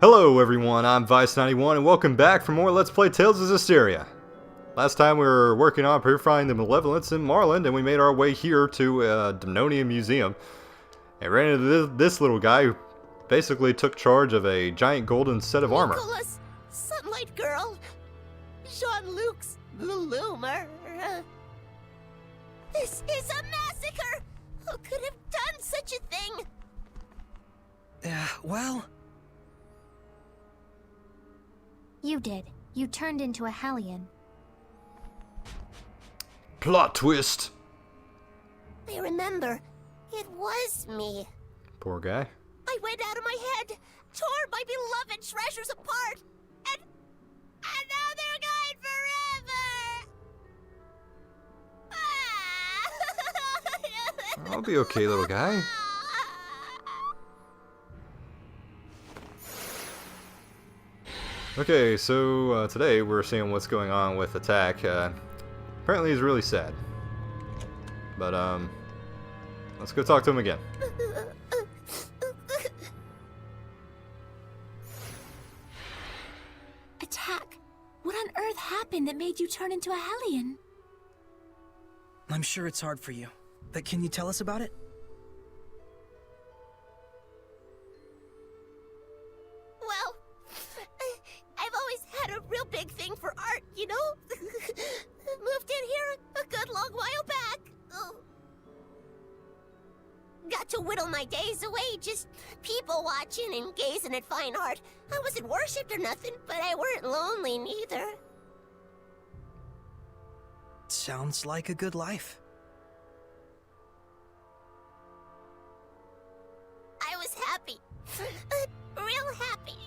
Hello everyone, I'm Vice91 and welcome back for more Let's Play Tales of Zestiria. Last time we were working on purifying the Malevolence in Marland and we made our way here to Demnonia Museum. And ran into this little guy who basically took charge of a giant golden set of armor. Nicholas, Sunlight Girl, Jean-Luc's Loomer. This is a massacre! Who could have done such a thing? Well... You did. You turned into a Hellion. Plot twist! I remember. It was me. Poor guy. I went out of my head, tore my beloved treasures apart, and now they're gone forever! I'll be okay, little guy. Okay, so today we're seeing what's going on with Atakk. Apparently he's really sad. But, let's go talk to him again. Atakk, what on earth happened that made you turn into a Hellion? I'm sure it's hard for you, but can you tell us about it? Well, I've always had a real big thing for art, you know? Moved in here a good long while back. Got to whittle my days away just people watching and gazing at fine art. I wasn't worshipped or nothing, but I weren't lonely neither. Sounds like a good life. I was happy. Real happy.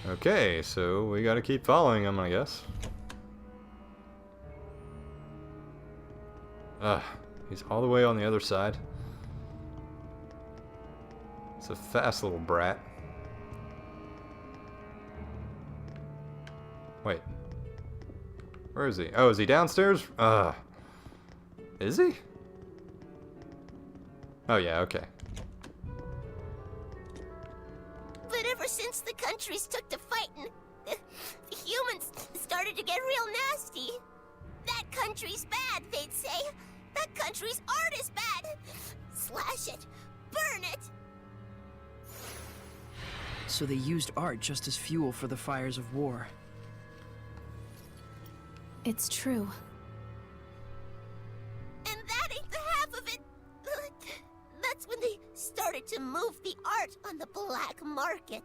Okay, so we gotta keep following him, I guess. He's all the way on the other side. It's a fast little brat. Wait. Where is he? Oh, is he downstairs? Is he? Oh yeah, okay. But ever since the countries took to fighting, the humans started to get real nasty. That country's bad, they'd say. That country's art is bad. Slash it. Burn it. So they used art just as fuel for the fires of war. It's true. And that ain't the half of it. That's when they started to move the art on the black market.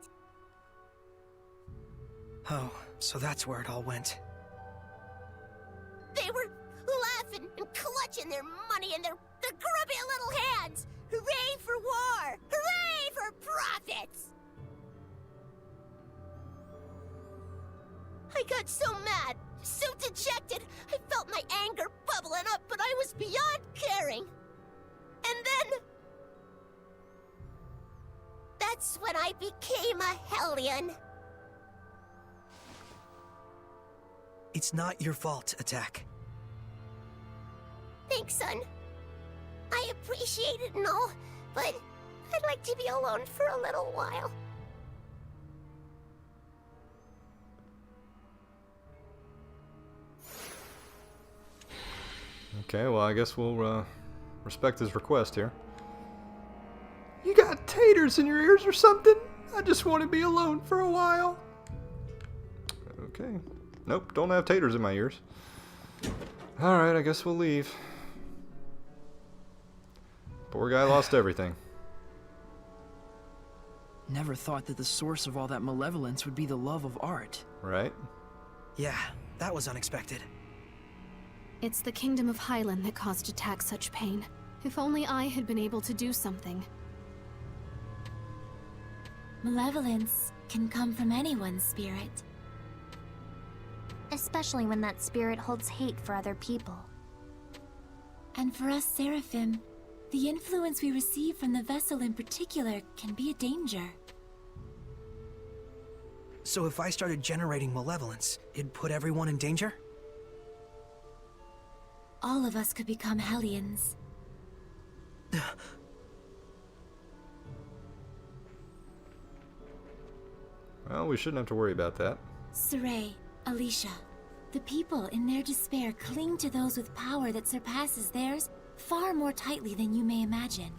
Oh, so that's where it all went. They were laughing and clutching their money in their grubby little hands. Hooray for war! Hooray for profits! I got so mad, so dejected, I felt my anger bubbling up, but I was beyond caring. And then... that's when I became a Hellion. It's not your fault, Atakk. Thanks, son. I appreciate it and all, but I'd like to be alone for a little while. Okay, well I guess we'll respect his request here. You got taters in your ears or something? I just want to be alone for a while. Okay. Nope, don't have taters in my ears. Alright, I guess we'll leave. Poor guy lost everything. Never thought that the source of all that malevolence would be the love of art. Right? Yeah, that was unexpected. It's the Kingdom of Highland that caused Atakk such pain. If only I had been able to do something. Malevolence can come from anyone's spirit. Especially when that spirit holds hate for other people. And for us Seraphim, the influence we receive from the vessel in particular can be a danger. So if I started generating malevolence, it'd put everyone in danger? All of us could become Hellions. Well, we shouldn't have to worry about that. Saray, Alicia, the people in their despair cling to those with power that surpasses theirs far more tightly than you may imagine.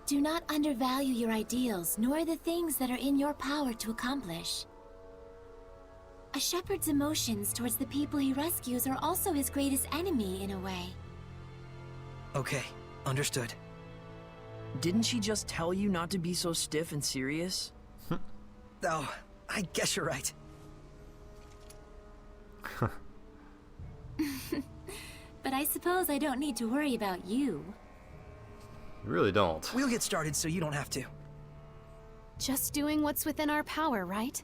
Do not undervalue your ideals, nor the things that are in your power to accomplish. A shepherd's emotions towards the people he rescues are also his greatest enemy, in a way. Okay, understood. Didn't she just tell you not to be so stiff and serious? Oh, I guess you're right. But I suppose I don't need to worry about you. You really don't. We'll get started so you don't have to. Just doing what's within our power, right?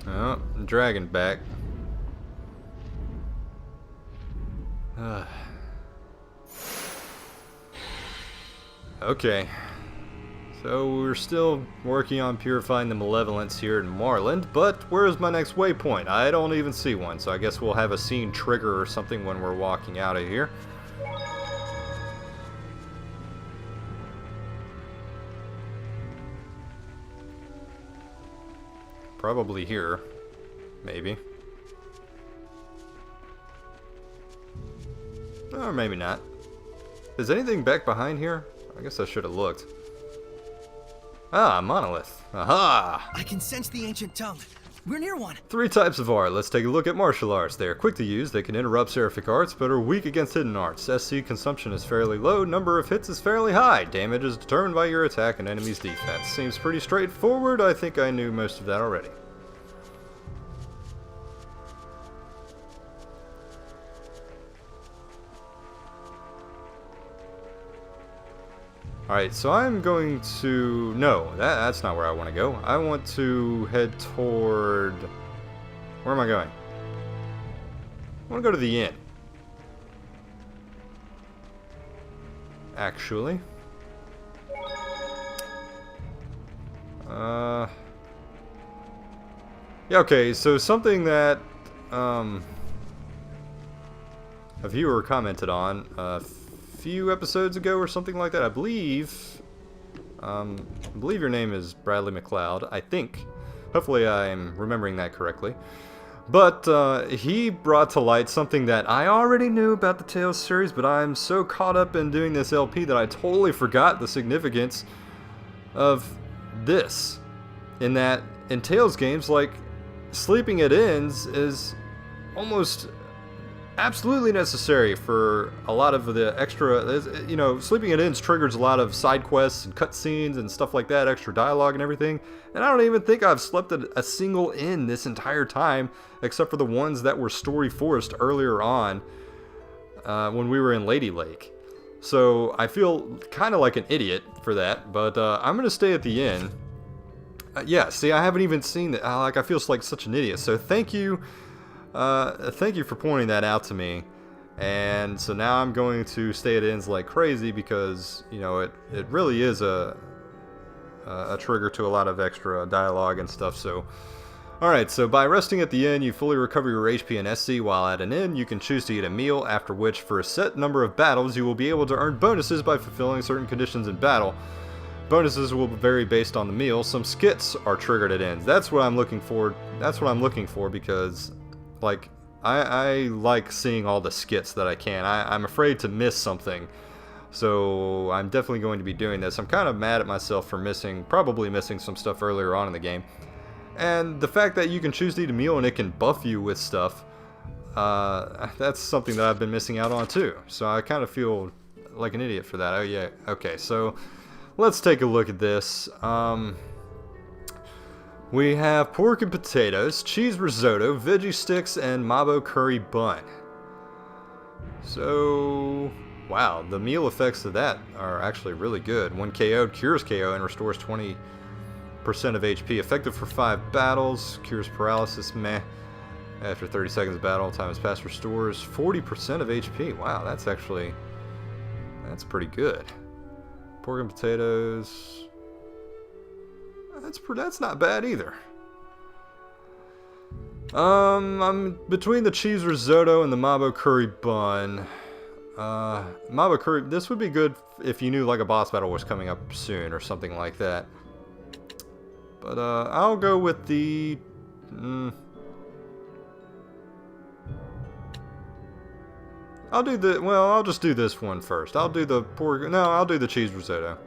Oh, dragon back. Okay. So we're still working on purifying the Malevolence here in Marland, but where's my next waypoint? I don't even see one, so I guess we'll have a scene trigger or something when we're walking out of here. Probably here. Maybe. Or maybe not. Is anything back behind here? I guess I should have looked. Ah, monolith. Aha! I can sense the ancient tongue. We're near one. 3 types of art. Let's take a look at martial arts. They are quick to use, they can interrupt seraphic arts, but are weak against hidden arts. SC consumption is fairly low, number of hits is fairly high. Damage is determined by your attack and enemy's defense. Seems pretty straightforward. I think I knew most of that already. Alright, so I'm going to... No, that's not where I want to go. I want to head toward... Where am I going? I want to go to the inn. Actually. Yeah, okay, so something that... a viewer commented on few episodes ago or something like that. I believe your name is Bradley McLeod, I think. Hopefully I'm remembering that correctly. But he brought to light something that I already knew about the Tales series, but I'm so caught up in doing this LP that I totally forgot the significance of this. In that, in Tales games, like, sleeping at inns is almost absolutely necessary for a lot of the extra, you know, sleeping at inns triggers a lot of side quests and cutscenes and stuff like that, extra dialogue and everything. And I don't even think I've slept at a single inn this entire time, except for the ones that were story forced earlier on when we were in Lady Lake. So I feel kind of like an idiot for that, but I'm going to stay at the inn. Yeah, see, I haven't even seen that. Like, I feel like such an idiot. So thank you for pointing that out to me. And so now I'm going to stay at inns like crazy because, you know, it really is a trigger to a lot of extra dialogue and stuff. So, alright, so by resting at the inn, you fully recover your HP and SC. While at an inn, you can choose to eat a meal, after which, for a set number of battles, you will be able to earn bonuses by fulfilling certain conditions in battle. Bonuses will vary based on the meal. Some skits are triggered at inns. That's what I'm looking for. That's what I'm looking for because, like, I like seeing all the skits that I can. I'm afraid to miss something. So I'm definitely going to be doing this. I'm kind of mad at myself for probably missing some stuff earlier on in the game. And the fact that you can choose to eat a meal and it can buff you with stuff, that's something that I've been missing out on too. So I kind of feel like an idiot for that. Oh yeah, okay, so let's take a look at this. We have pork and potatoes, cheese risotto, veggie sticks, and mabo curry bun. So, wow, the meal effects of that are actually really good. When KO'd, cures KO and restores 20% of HP. Effective for 5 battles, cures paralysis, meh. After 30 seconds of battle, time has passed, restores 40% of HP. Wow, that's pretty good. Pork and potatoes... That's not bad either. I'm between the cheese risotto and the mabo curry bun. Mabo curry, this would be good if you knew like a boss battle was coming up soon or something like that. But I'll go with the I'll just do this one first. I'll do the cheese risotto.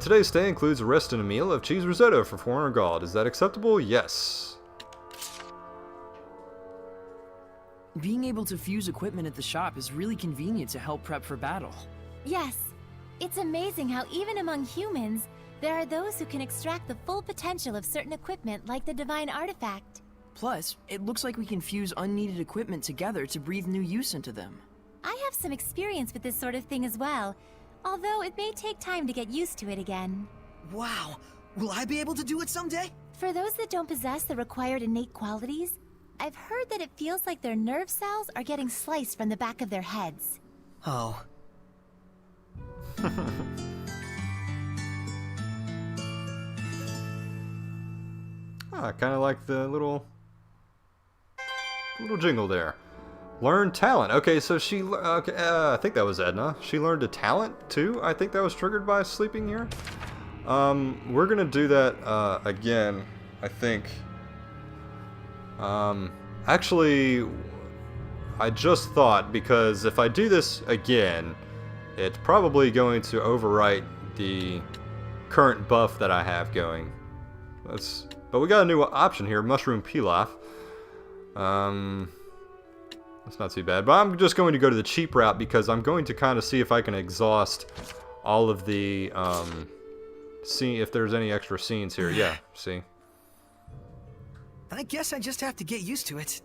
Today's stay includes a rest and a meal of cheese risotto for 400 gold. Is that acceptable? Yes. Being able to fuse equipment at the shop is really convenient to help prep for battle. Yes. It's amazing how even among humans, there are those who can extract the full potential of certain equipment like the divine artifact. Plus, it looks like we can fuse unneeded equipment together to breathe new use into them. I have some experience with this sort of thing as well, although it may take time to get used to it again. Wow. Will I be able to do it someday? For those that don't possess the required innate qualities, I've heard that it feels like their nerve cells are getting sliced from the back of their heads. Oh. I kind of like the little jingle there. Learn talent. Okay, so I think that was Edna. She learned a talent too. I think that was triggered by sleeping here. We're gonna do that again. I think. Actually, I just thought, because if I do this again, it's probably going to overwrite the current buff that I have going. But we got a new option here, mushroom pilaf. That's not too bad. But I'm just going to go to the cheap route because I'm going to kind of see if I can exhaust all of the, see if there's any extra scenes here. Yeah, see. I guess I just have to get used to it.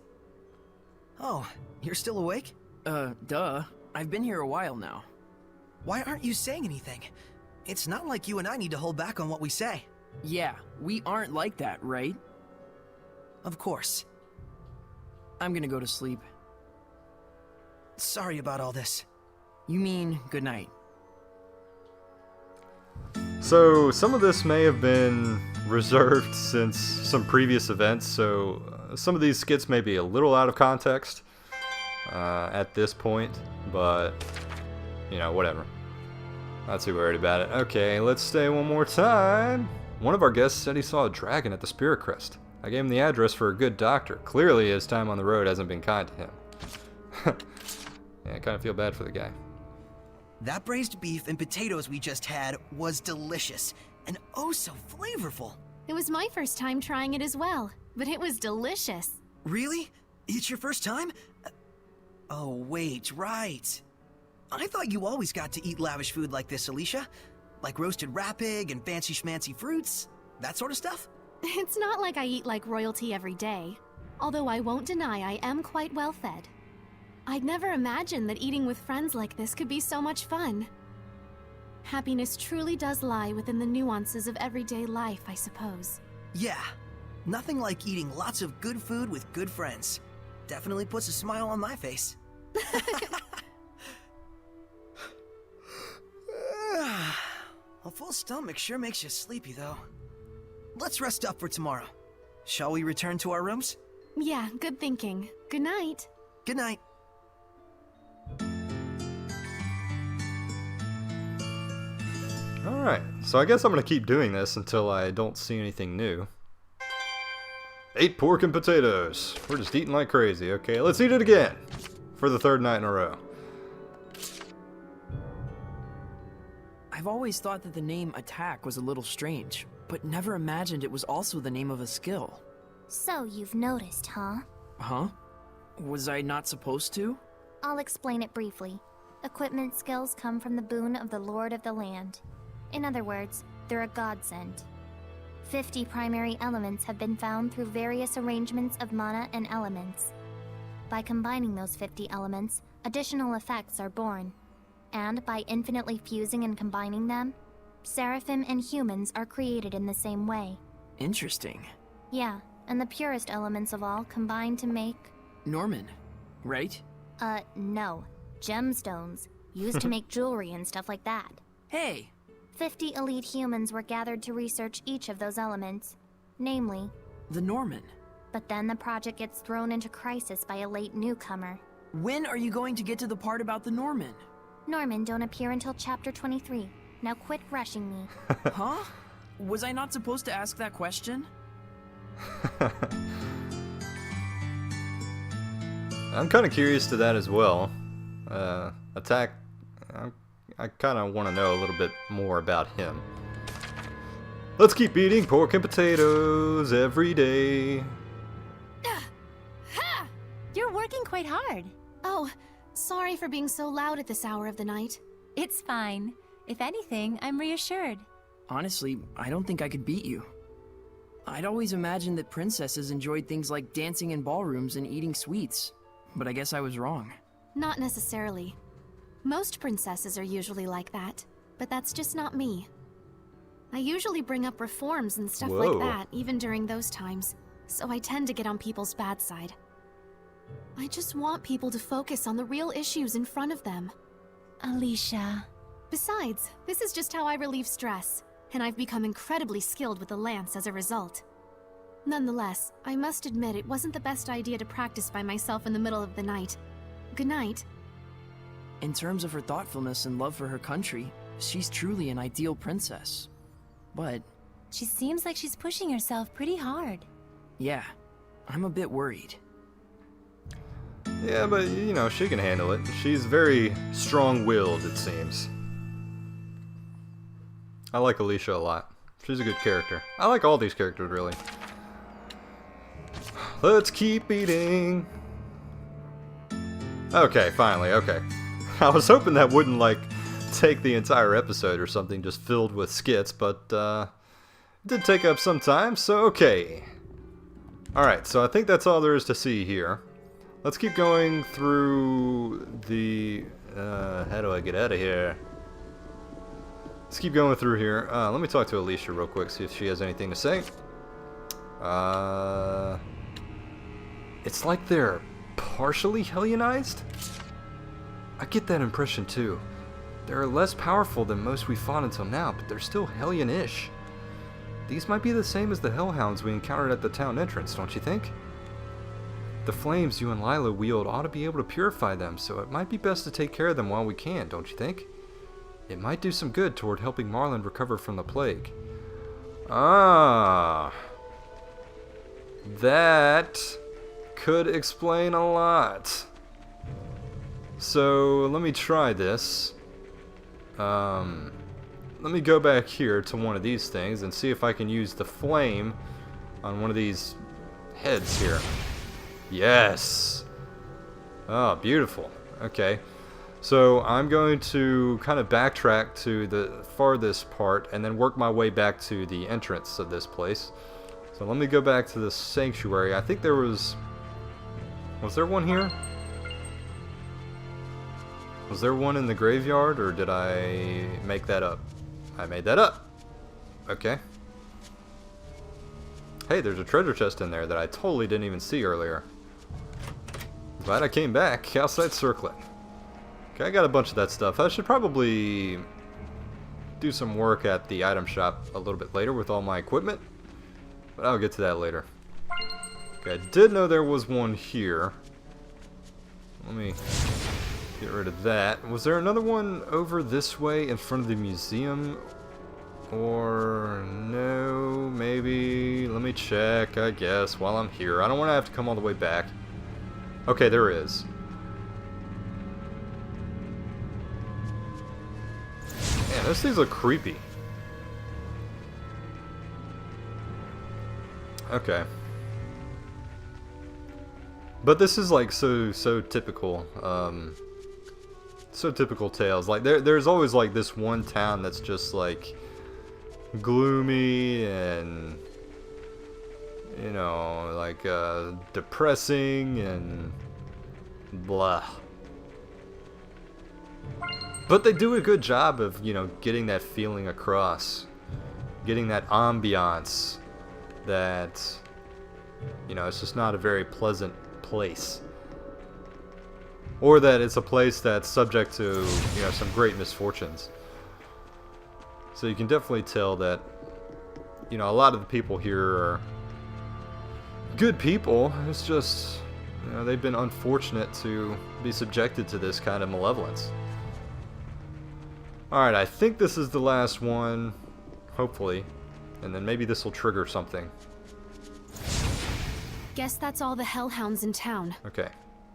Oh, you're still awake? Duh. I've been here a while now. Why aren't you saying anything? It's not like you and I need to hold back on what we say. Yeah, we aren't like that, right? Of course. I'm gonna go to sleep. Sorry about all this. You mean good night? So some of this may have been reserved since some previous events, so some of these skits may be a little out of context at this point, but you know, whatever. Not too worried about it. Okay, let's stay one more time. One of our guests said he saw a dragon at the Spirit Crest. I gave him the address for a good doctor. Clearly his time on the road hasn't been kind to him. Yeah, I kind of feel bad for the guy. That braised beef and potatoes we just had was delicious, and oh so flavorful. It was my first time trying it as well, but it was delicious. Really? It's your first time? Oh wait, right. I thought you always got to eat lavish food like this, Alicia. Like roasted rat pig and fancy schmancy fruits, that sort of stuff? It's not like I eat like royalty every day, although I won't deny I am quite well fed. I'd never imagined that eating with friends like this could be so much fun. Happiness truly does lie within the nuances of everyday life, I suppose. Yeah, nothing like eating lots of good food with good friends. Definitely puts a smile on my face. A full stomach sure makes you sleepy, though. Let's rest up for tomorrow. Shall we return to our rooms? Yeah, good thinking. Good night. Good night. Alright, so I guess I'm going to keep doing this until I don't see anything new. 8 pork and potatoes. We're just eating like crazy. Okay, let's eat it again. For the 3rd night in a row. I've always thought that the name Atakk was a little strange, but never imagined it was also the name of a skill. So you've noticed, huh? Huh? Was I not supposed to? I'll explain it briefly. Equipment skills come from the boon of the Lord of the Land. In other words, they're a godsend. 50 primary elements have been found through various arrangements of mana and elements. By combining those 50 elements, additional effects are born. And by infinitely fusing and combining them, seraphim and humans are created in the same way. Interesting. Yeah, and the purest elements of all combine to make... Norman, right? No. Gemstones, used to make jewelry and stuff like that. Hey! 50 elite humans were gathered to research each of those elements. Namely, The Norman. But then the project gets thrown into crisis by a late newcomer. When are you going to get to the part about the Norman? Norman don't appear until chapter 23. Now quit rushing me. Huh? Was I not supposed to ask that question? I'm kind of curious to that as well. Atakk, I kind of want to know a little bit more about him. Let's keep eating pork and potatoes every day. You're working quite hard. Oh, sorry for being so loud at this hour of the night. It's fine. If anything, I'm reassured. Honestly, I don't think I could beat you. I'd always imagined that princesses enjoyed things like dancing in ballrooms and eating sweets. But I guess I was wrong. Not necessarily. Most princesses are usually like that, but that's just not me. I usually bring up reforms and stuff like that, even during those times, so I tend to get on people's bad side. I just want people to focus on the real issues in front of them. Alicia. Besides, this is just how I relieve stress, and I've become incredibly skilled with the lance as a result. Nonetheless, I must admit it wasn't the best idea to practice by myself in the middle of the night. Good night. In terms of her thoughtfulness and love for her country, she's truly an ideal princess. But... She seems like she's pushing herself pretty hard. yeah, I'm a bit worried. Yeah, but, you know, she can handle it. She's very strong-willed, it seems. I like Alicia a lot. She's a good character. I like all these characters, really. Let's keep eating. Okay, finally, okay. I was hoping that wouldn't, like, take the entire episode or something just filled with skits, but, it did take up some time, so okay. Alright, so I think that's all there is to see here. Let's keep going through the... how do I get out of here? Let's keep going through here. Let me talk to Alicia real quick, see if she has anything to say. It's like they're partially Helionized? I get that impression too. They're less powerful than most we fought until now, but they're still Hellion-ish. These might be the same as the Hellhounds we encountered at the town entrance, don't you think? The flames you and Lila wield ought to be able to purify them, so it might be best to take care of them while we can, don't you think? It might do some good toward helping Marlon recover from the plague. Ah. That could explain a lot. So, let me try this. Let me go back here to one of these things and see if I can use the flame on one of these heads here. Yes! Oh, beautiful. Okay. So I'm going to kind of backtrack to the farthest part and then work my way back to the entrance of this place. So let me go back to the sanctuary. I think there was... Was there one here? Was there one in the graveyard, or did I make that up? I made that up. Okay. Hey, there's a treasure chest in there that I totally didn't even see earlier. Glad I came back. Outside circlet. Okay, I got a bunch of that stuff. I should probably do some work at the item shop a little bit later with all my equipment, but I'll get to that later. Okay, I did know there was one here. Let me get rid of that. Was there another one over this way in front of the museum? Or no, maybe. Let me check, I guess, while I'm here. I don't want to have to come all the way back. Okay, there is. Man, those things look creepy. Okay. But this is like so typical. So typical Tales. Like there's always like this one town that's just like gloomy and, you know, like depressing and blah. But they do a good job of, you know, getting that feeling across, getting that ambiance that, you know, it's just not a very pleasant place, or that it's a place that's subject to, you know, some great misfortunes. So you can definitely tell that, you know, a lot of the people here are good people. It's just, you know, they've been unfortunate to be subjected to this kind of malevolence. Alright, I think this is the last one, hopefully, and then maybe this will trigger something. Guess that's all the hellhounds in town. Okay.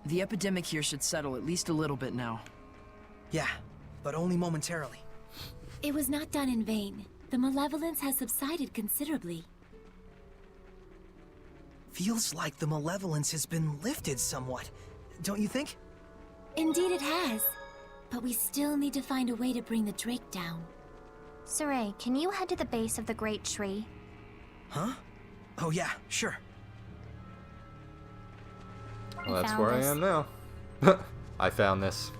The epidemic here should settle at least a little bit now. Yeah, but only momentarily. It was not done in vain. The malevolence has subsided considerably. Feels like the malevolence has been lifted somewhat, don't you think? Indeed it has. But we still need to find a way to bring the Drake down. Saray, can you head to the base of the great tree? Huh? Oh yeah, sure. Well, that's found where I this. am now. I found this.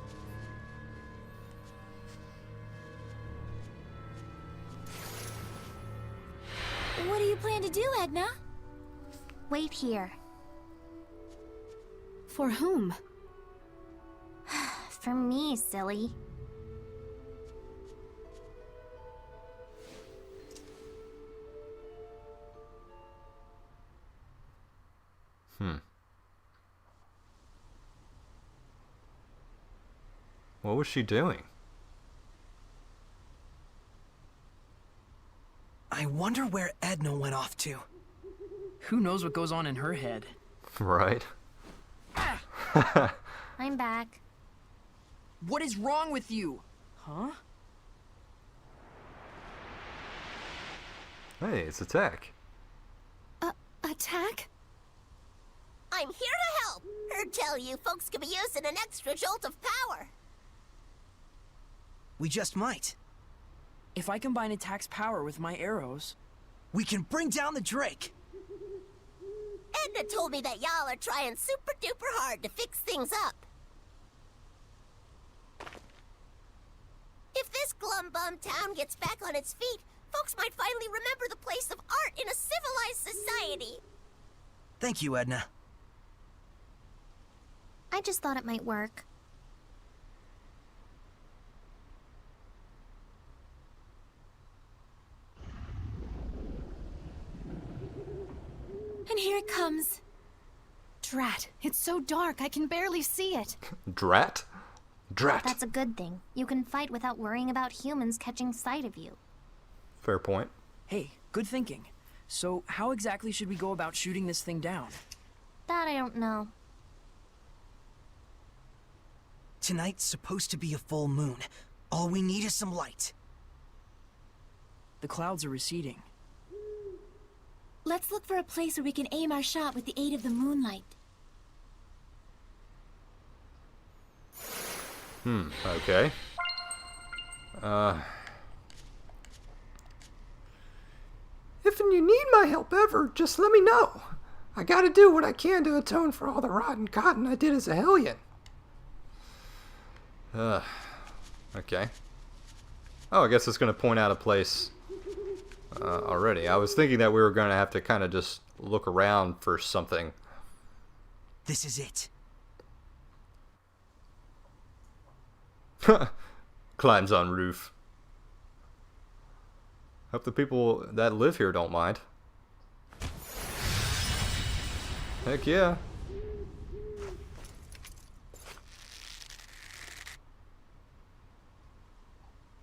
What do you plan to do, Edna? Wait here. For whom? For me, silly. What was she doing? I wonder where Edna went off to. Who knows what goes on in her head? Right. I'm back. What is wrong with you? Huh? Hey, it's Atakk. Atakk? I'm here to help. Heard tell you folks could be using an extra jolt of power. We just might. If I combine Attack's power with my arrows... We can bring down the Drake! Edna told me that y'all are trying super duper hard to fix things up. If this glum bum town gets back on its feet, folks might finally remember the place of art in a civilized society. Thank you, Edna. I just thought it might work. And here it comes. Drat, it's so dark I can barely see it. Drat? Drat. That's a good thing. You can fight without worrying about humans catching sight of you. Fair point. Hey, good thinking. So, how exactly should we go about shooting this thing down? That I don't know. Tonight's supposed to be a full moon. All we need is some light. The clouds are receding. Let's look for a place where we can aim our shot with the aid of the moonlight. Okay. If you need my help ever, just let me know. I gotta do what I can to atone for all the rotten cotton I did as a hellion. Okay. Oh, I guess it's going to point out a place already. I was thinking that we were going to have to kind of just look around for something. This is it. Climbs on roof. Hope the people that live here don't mind. Heck yeah.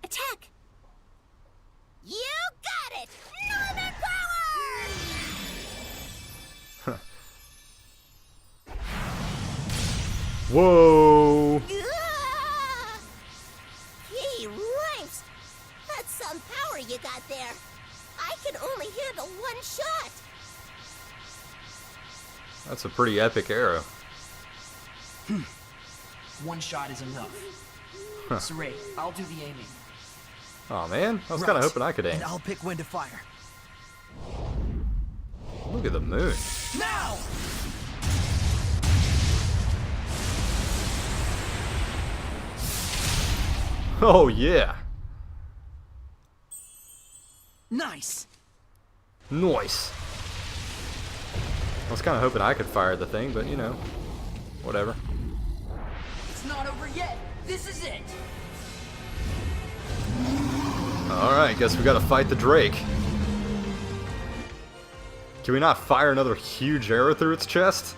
Attack! You got it! Northern power! Whoa! Ah! Gee, ripes! That's some power you got there. I can only handle one shot. That's a pretty epic arrow. One shot is enough. Saray, I'll do the aiming. Oh man, I was kind of hoping I could aim. And I'll pick when to fire. Look at the moon. Now! Oh yeah. Nice! Nice. I was kind of hoping I could fire the thing, but you know, whatever. It's not over yet! This is it! Alright, guess we gotta fight the Drake. Can we not fire another huge arrow through its chest?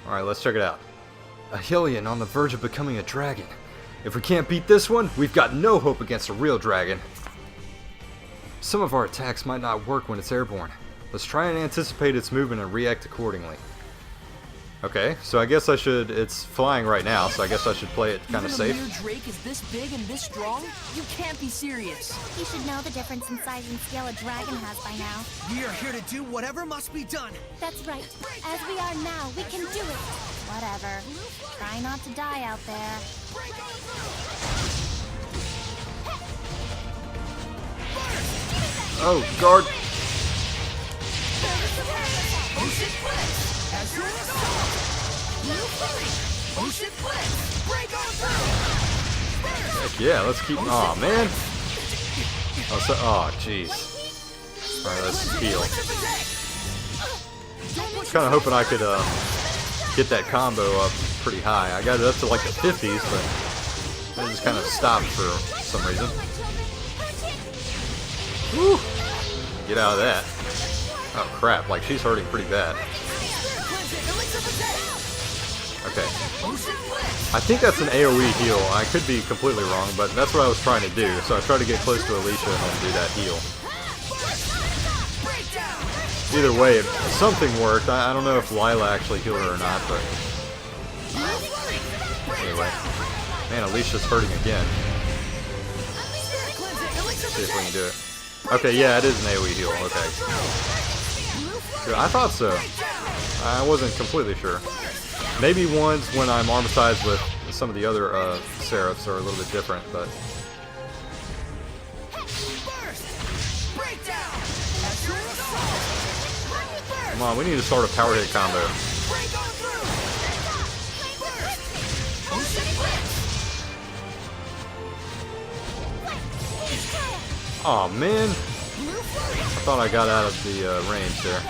Alright, let's check it out. A Hylian on the verge of becoming a dragon. If we can't beat this one, we've got no hope against a real dragon. Some of our attacks might not work when it's airborne. Let's try and anticipate its movement and react accordingly. Okay, so I guess I should... It's flying right now, so I guess I should play it kind of safe. Even a mere drake is this big and this strong? You can't be serious. You should know the difference in size and scale a dragon has by now. We are here to do whatever must be done. That's right. As we are now, we can do it. Whatever. Try not to die out there. Oh, guard! Heck yeah, let's keep... Aw, man! Oh, so... Oh, jeez. Alright, let's heal. Kinda hoping I could, get that combo up pretty high. I got it up to like the 50s, but it just kind of stopped for some reason. Woo! Get out of that. Oh crap, like she's hurting pretty bad. Okay. I think that's an AoE heal. I could be completely wrong, but that's what I was trying to do. So I tried to get close to Alicia and then do that heal. Either way, something worked. I don't know if Lila actually healed her or not, but... Anyway. Man, Alicia's hurting again. See if we can do it. Okay, yeah, it is an AoE heal. Okay. Good. I thought so. I wasn't completely sure. Maybe ones when I'm armatized with some of the other Seraphs are a little bit different, but... Come on, we need to start a power hit combo. Aw, oh, man. I thought I got out of the range there.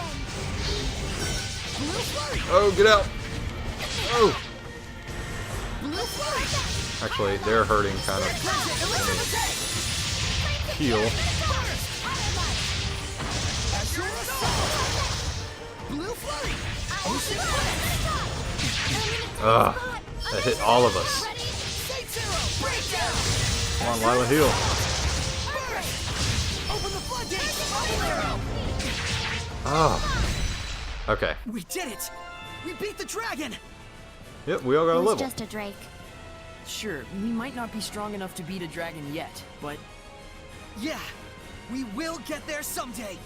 Oh, get out. Oh. Actually, they're hurting kind of. Heal. Ugh. That hit all of us. Come on, Lila, heal. Oh. Okay. We did it! We beat the dragon! Yep, we all got a It was level. just a drake. Sure, we might not be strong enough to beat a dragon yet, but... Yeah! We will get there someday!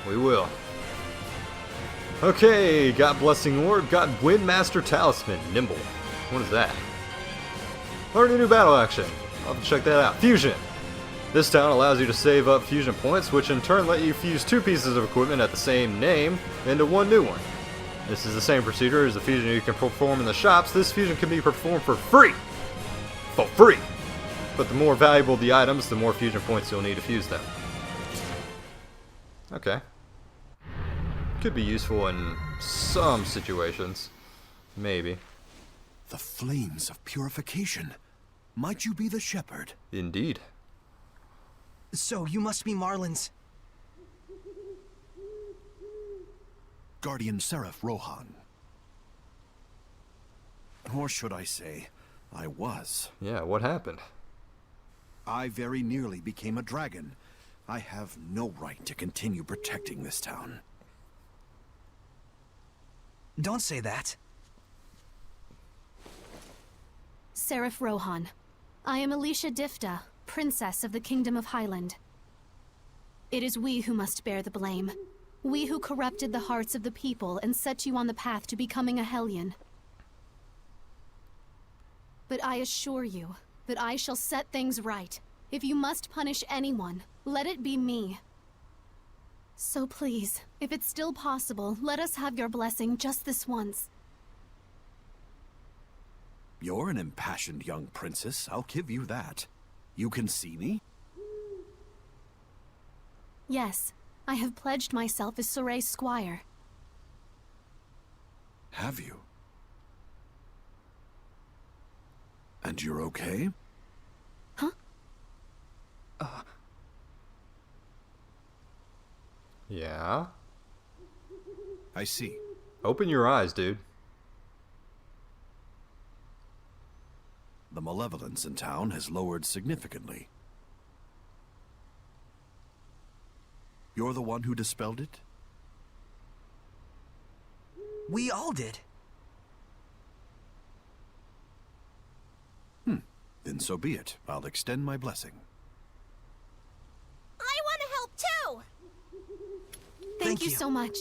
We will. Okay, got Blessing Orb, got Windmaster Talisman, Nimble. What is that? Learn a new battle action. I'll have to check that out. Fusion. This town allows you to save up fusion points, which in turn let you fuse two pieces of equipment at the same name into one new one. This is the same procedure as the fusion you can perform in the shops. This fusion can be performed for free. For free! But the more valuable the items, the more fusion points you'll need to fuse them. Okay. Could be useful in some situations. Maybe. The flames of purification. Might you be the shepherd? Indeed. So, you must be Marlin's... Guardian Seraph Rohan. Or should I say, I was. Yeah, what happened? I very nearly became a dragon. I have no right to continue protecting this town. Don't say that. Seraph Rohan. I am Alicia Difta, Princess of the Kingdom of Highland. It is we who must bear the blame. We who corrupted the hearts of the people and set you on the path to becoming a Hellion. But I assure you that I shall set things right. If you must punish anyone, let it be me. So please, if it's still possible, let us have your blessing just this once. You're an impassioned young princess, I'll give you that. You can see me? Yes, I have pledged myself as Soray's squire. Have you? And you're okay? Huh? Yeah? I see. Open your eyes, dude. The malevolence in town has lowered significantly. You're the one who dispelled it? We all did. Then so be it. I'll extend my blessing. I want to help too! Thank you so much.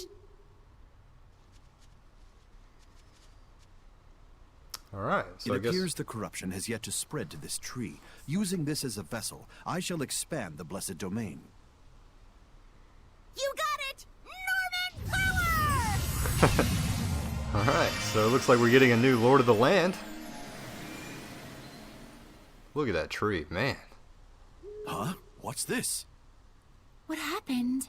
Alright, so I It guess... appears the corruption has yet to spread to this tree. Using this as a vessel, I shall expand the blessed domain. You got it! Norman power! Alright, so it looks like we're getting a new Lord of the Land. Look at that tree, man. Huh? What's this? What happened?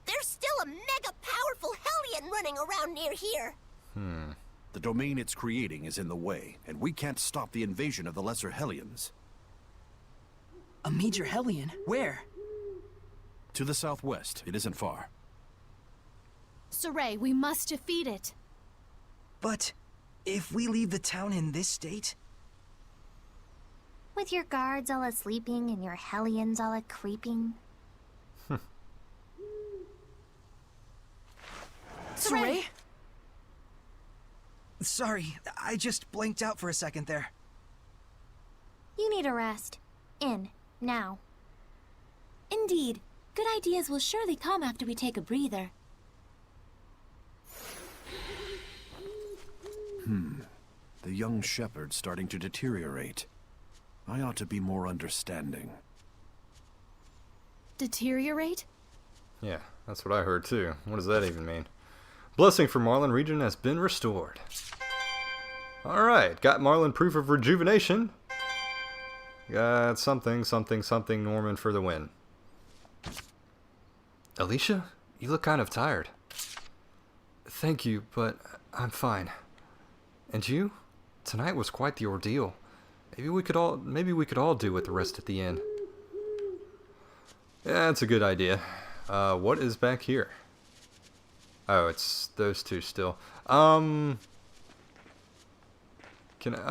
There's still a mega powerful Hellion running around near here. The domain it's creating is in the way, and we can't stop the invasion of the lesser Hellions. A major Hellion? Where? To the southwest, it isn't far. Saray, we must defeat it. But if we leave the town in this state, With your guards all a-sleeping and your Hellions all a-creeping. Saray? Sorry, I just blanked out for a second there. You need a rest. In. Now. Indeed. Good ideas will surely come after we take a breather. The young shepherd's starting to deteriorate. I ought to be more understanding. Deteriorate? Yeah, that's what I heard too. What does that even mean? Blessing for Marlin region has been restored. Alright, got Marlin proof of rejuvenation. Got something Norman for the win. Alicia, you look kind of tired. Thank you, but I'm fine. And you? Tonight was quite the ordeal. Maybe we could all do with the rest at the inn. Yeah, that's a good idea. What is back here? Oh, it's those two still. Oh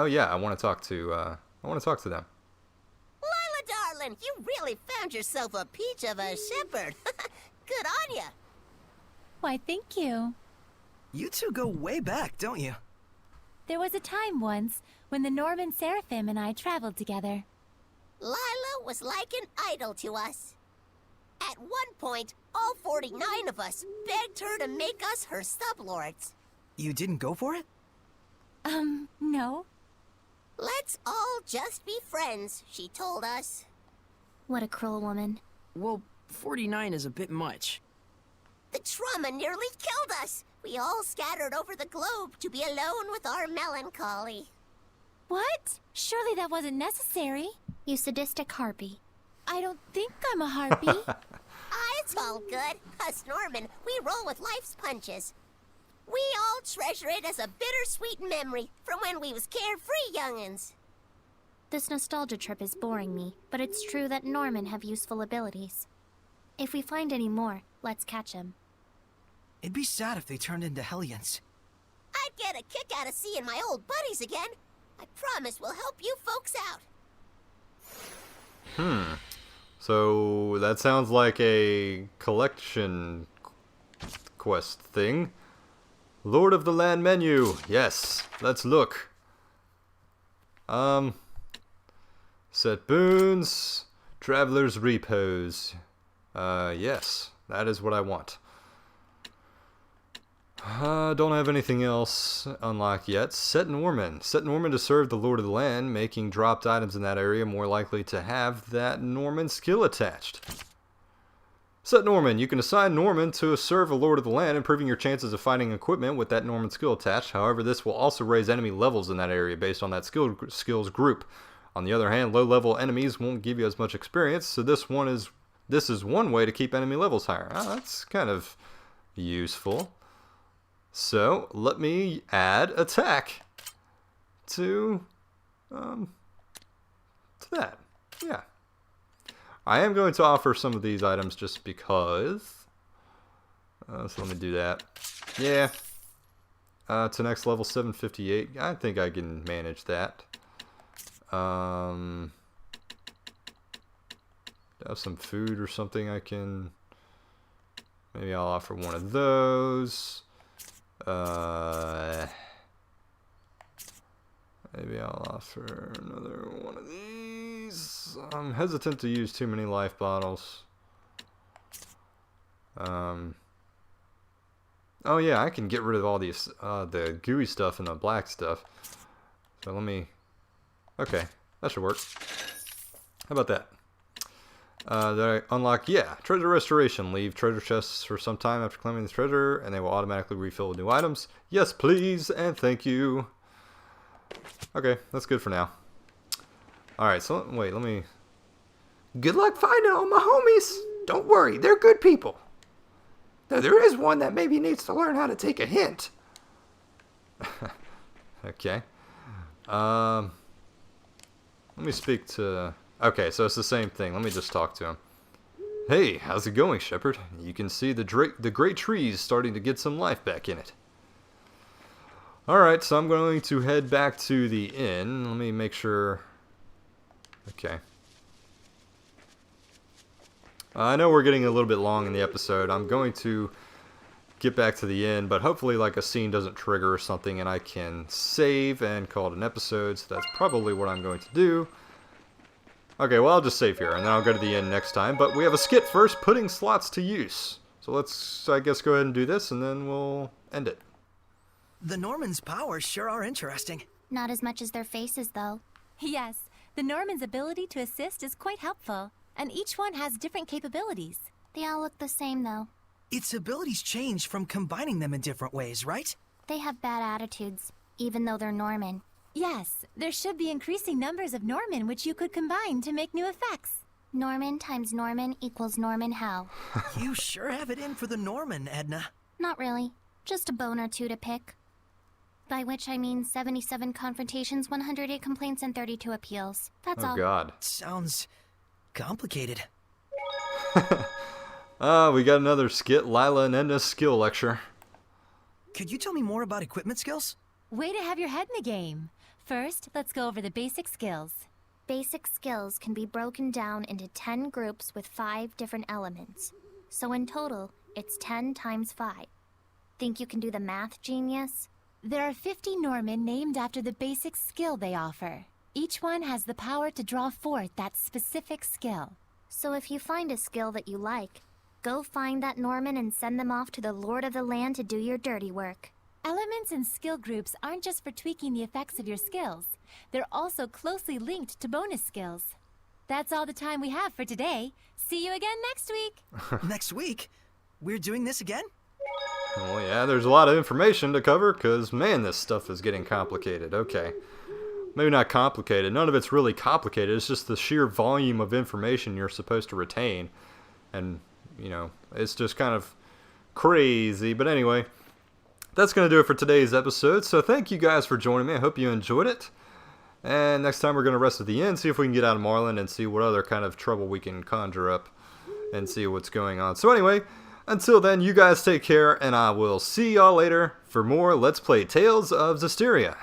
yeah, I want to talk to them. Lila, darling, you really found yourself a peach of a shepherd. Good on ya. Why, thank you. You two go way back, don't you? There was a time once when the Norman Seraphim and I traveled together. Lila was like an idol to us. At one point, all 49 of us begged her to make us her sublords. You didn't go for it? No. Let's all just be friends, she told us. What a cruel woman. Well, 49 is a bit much. The trauma nearly killed us. We all scattered over the globe to be alone with our melancholy. What? Surely that wasn't necessary. You sadistic harpy. I don't think I'm a harpy. It's all good. Us Norman, we roll with life's punches. We all treasure it as a bittersweet memory from when we was carefree young'uns. This nostalgia trip is boring me, but it's true that Norman have useful abilities. If we find any more, let's catch him. It'd be sad if they turned into Hellions. I'd get a kick out of seeing my old buddies again. I promise we'll help you folks out. So that sounds like a collection quest thing. Lord of the Land menu. Yes, let's look. Set boons, traveler's repose. Yes, that is what I want. Don't have anything else unlocked yet. Set Norman. Set Norman to serve the Lord of the Land, making dropped items in that area more likely to have that Norman skill attached. Set Norman. You can assign Norman to serve a Lord of the Land, improving your chances of finding equipment with that Norman skill attached. However, this will also raise enemy levels in that area based on that skills group. On the other hand, low-level enemies won't give you as much experience, so this is one way to keep enemy levels higher. That's kind of useful. So, let me add Atakk to that. Yeah. I am going to offer some of these items just because. So let me do that. Yeah. To next level 758. I think I can manage that. Have some food or something I can... Maybe I'll offer one of those. Maybe I'll offer another one of these. I'm hesitant to use too many life bottles. Oh yeah, I can get rid of all these, the gooey stuff and the black stuff. So let me... Okay, that should work. How about that? Did I unlock? Yeah, treasure restoration. Leave treasure chests for some time after claiming the treasure, and they will automatically refill with new items. Yes, please, and thank you. Okay, that's good for now. Alright, so wait, let me... Good luck finding all my homies. Don't worry, they're good people. Though there is one that maybe needs to learn how to take a hint. Okay. Let me speak to... Okay, so it's the same thing. Let me just talk to him. Hey, how's it going, Shepherd? You can see the great trees starting to get some life back in it. Alright, so I'm going to head back to the inn. Let me make sure... Okay. I know we're getting a little bit long in the episode. I'm going to get back to the inn, but hopefully like a scene doesn't trigger or something and I can save and call it an episode, so that's probably what I'm going to do. Okay, well I'll just save here and then I'll go to the inn next time, but we have a skit first, putting slots to use. So let's, I guess, go ahead and do this and then we'll end it. The Normans' powers sure are interesting. Not as much as their faces, though. Yes, the Norman's ability to assist is quite helpful, and each one has different capabilities. They all look the same, though. Its abilities change from combining them in different ways, right? They have bad attitudes, even though they're Norman. Yes, there should be increasing numbers of Norman which you could combine to make new effects. Norman times Norman equals Norman How. You sure have it in for the Norman, Edna. Not really. Just a bone or two to pick. By which I mean 77 confrontations, 108 complaints, and 32 appeals. That's all. Oh god. Sounds complicated. We got another skit, Lila and Edna's skill lecture. Could you tell me more about equipment skills? Way to have your head in the game. First, let's go over the basic skills. Basic skills can be broken down into 10 groups with 5 different elements. So in total, it's 10 times 5. Think you can do the math, genius? There are 50 Norman named after the basic skill they offer. Each one has the power to draw forth that specific skill. So if you find a skill that you like, go find that Norman and send them off to the Lord of the Land to do your dirty work. Elements and skill groups aren't just for tweaking the effects of your skills. They're also closely linked to bonus skills. That's all the time we have for today. See you again next week! Next week? We're doing this again? Well, yeah, there's a lot of information to cover, because, man, this stuff is getting complicated. Okay. Maybe not complicated. None of it's really complicated. It's just the sheer volume of information you're supposed to retain. And, you know, it's just kind of crazy. But anyway, that's going to do it for today's episode. So thank you guys for joining me. I hope you enjoyed it. And next time we're going to rest at the end, see if we can get out of Marlin and see what other kind of trouble we can conjure up and see what's going on. So anyway, until then, you guys take care, and I will see y'all later for more Let's Play Tales of Zestiria.